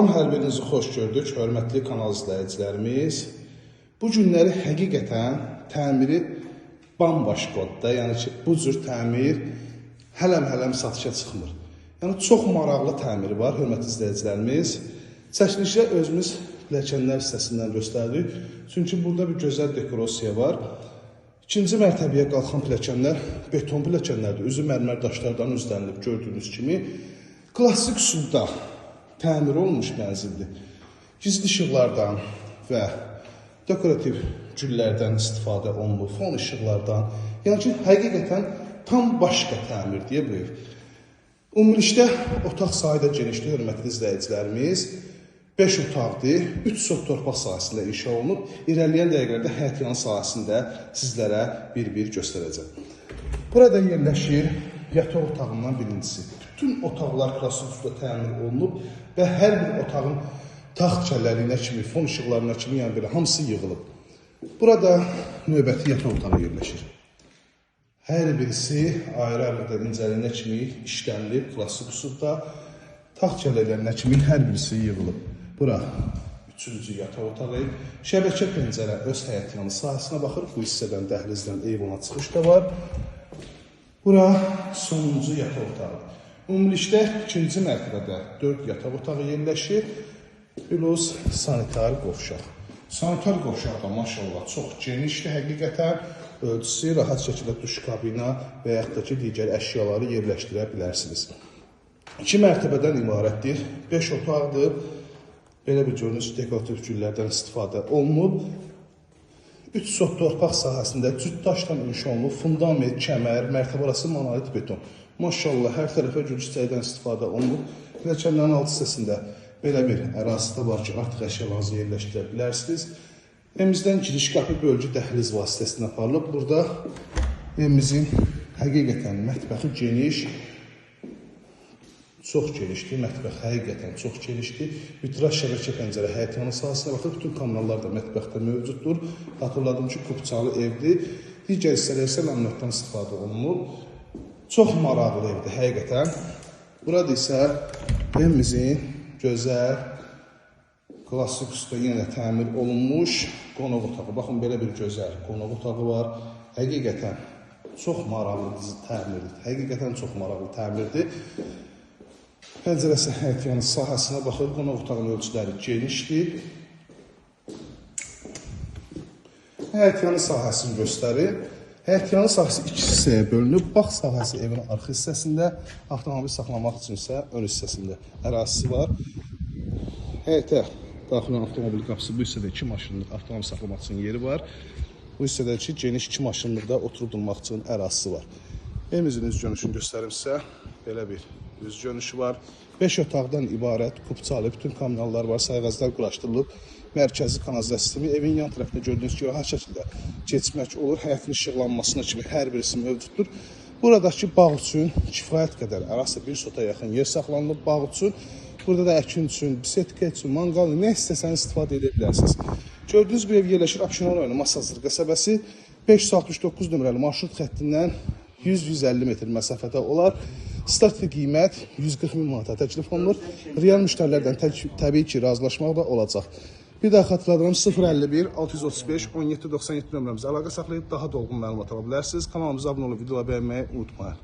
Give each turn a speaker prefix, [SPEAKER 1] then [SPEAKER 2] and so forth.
[SPEAKER 1] Hər birinizi xoş gördük, hörmətli kanal izləyicilərimiz. Bu günləri həqiqətən təmiri bambaşqadır. Yəni ki, bu cür təmir hələm satışa çıxmır. Yəni çox maraqlı təmiri var, hörmətli izləyicilərimiz. Çəkilişdə özümüz pilləkənlər hissəsindən göstərdik. Çünki burada bir gözəl dekorasiya var. İkinci mərtəbəyə qalxan pilləkənlər beton pilləkənlərdir. Üzü mərmər daşlardan üzlənilib gördüyünüz kimi. Klassik üsulda təmir olunmuş mənzildir. Gizli işıqlardan və dekorativ güllərdən istifadə olunur, fon işıqlardan. Yəni ki, həqiqətən tam başqa təmir deyə bu ev. Ümumilikdə otaq sayı da genişdir, hörmətli izləyicilərimiz. 5 otaqdır, 3 sot torpaq sahəsində inşa olunub. İrəliyən dəqiqələrdə həyətyanı sahəsində sizlərə bir-bir göstərəcəm. Burada yerləşir yataq otağından birincisi. Bütün otaqlar klassik üsulda təmir olunub və hər bir otağın taxt kəllərinə kimi, fon işıqlarına kimi, yəni belə hamısı yığılıb. Burada növbəti yataq otağı yerləşir. Hər birisi ayrı-ayrı incəliyinə kimi işlənilib klassik üsulda. Taxt kəllələrinə kimi hər birisi yığılıb. Bura üçüncü yataq otağı. Şəbəkə pəncərə öz həyətyanı sahəsinə baxır. Bu hissədən, dəhlizdən eyvana çıxış da var. Bura sonuncu yataq otağı. Ümumilikdə ikinci mərtəbədə 4 yataq otağı yerləşir. Plus sanitar qovşaq. Sanitar qovşaq da maşallah çox genişdir həqiqətən. Ölçüsü rahat şəkildə duş kabina və yaxud da ki, digər əşyaları yerləşdirə bilərsiniz. 2 mərtəbədən ibarətdir. 5 otaqdır. Belə bir görünüş dekorativ güllərdən istifadə olunub. 3 sot torpaq sahəsində cüt daşdan inşa olunub. Fundament, kəmər, mərtəbə arası monolit beton. Maşallah, hər tərəfə gülüstəkdən istifadə olunub. Pilləkənlərin alt hissəsində belə bir ərazisi var ki, artıq əşyalarınızı yerləşdirə bilərsiniz. Evimizdən giriş qapı bölgü dəhliz vasitəsilə aparılıb. Burada evimizin həqiqətən mətbəxi geniş, çox genişdir. Mətbəx həqiqətən çox genişdir. Vitraj şəbəkə pəncərə həyətyanı sahəsinə baxır. Bütün kameralar da mətbəxdə mövcuddur. Hatırladım ki, kupçalı evdir. Digər hissələr isə laminatdan istifadə olunub. Çox maraqlı evdir, həqiqətən. Burada isə evimizin gözəl, klassik üsulda yenə təmir olunmuş qonaq otağı. Baxın, belə bir gözəl qonaq otağı var. Həqiqətən çox maraqlı təmirdir. Həqiqətən çox maraqlı təmirdir. Pəncərəsi həyətyanı sahəsinə baxır. Qonaq otağının ölçüləri genişdir. Həyətyanı sahəsini göstərir. Həyətyanı sahəsi 2 hissəyə bölünüb. Bağ sahəsi evin arxa hissəsində, avtomobil saxlamaq üçün isə ön hissəsində ərazisi var. Həyətə daxilən avtomobil qapısı, bu hissədə 2 maşınlıq avtomobil saxlamaq üçün yeri var. Bu hissədə ki, geniş 2 maşınlıqda oturub durmaq üçün ərazisi var. Evimizin üz görünüşünü göstərim sizə. Belə bir üz görünüşü var. 5 otaqdan ibarət kupçalı bütün kommunallar var, sayğaclar quraşdırılıb. Mərkəzi kanalizasiya sistemi evin yan tərəfində gördüyünüz kimi rahat şəkildə keçmək olur. Həyətin işıqlanmasına kimi hər birisi mövcuddur. Buradakı bağ üçün kifayət qədər ərazisi 1 sota yaxın yer saxlanılıb bağ üçün. Burada da əkin üçün, bisetka üçün, manqal, nə istəsəniz istifadə edə bilərsiniz. Gördüyünüz bir ev yerləşir Abşeron rayonu Masazır qəsəbəsi 569 nömrəli marşrut xəttindən 100-150 metr məsafədə olar. Start qiymət 140 min manata təklif olunur. Real müştərilərdən təbii ki, razılaşmaq da olacaq. Bir daha xatırladıram, 051 635 1797 nömrəmizə əlaqə saxlayıb daha dolğun məlumat ala bilərsiniz. Kanalımıza abunə olub videoları bəyənməyi unutmayın.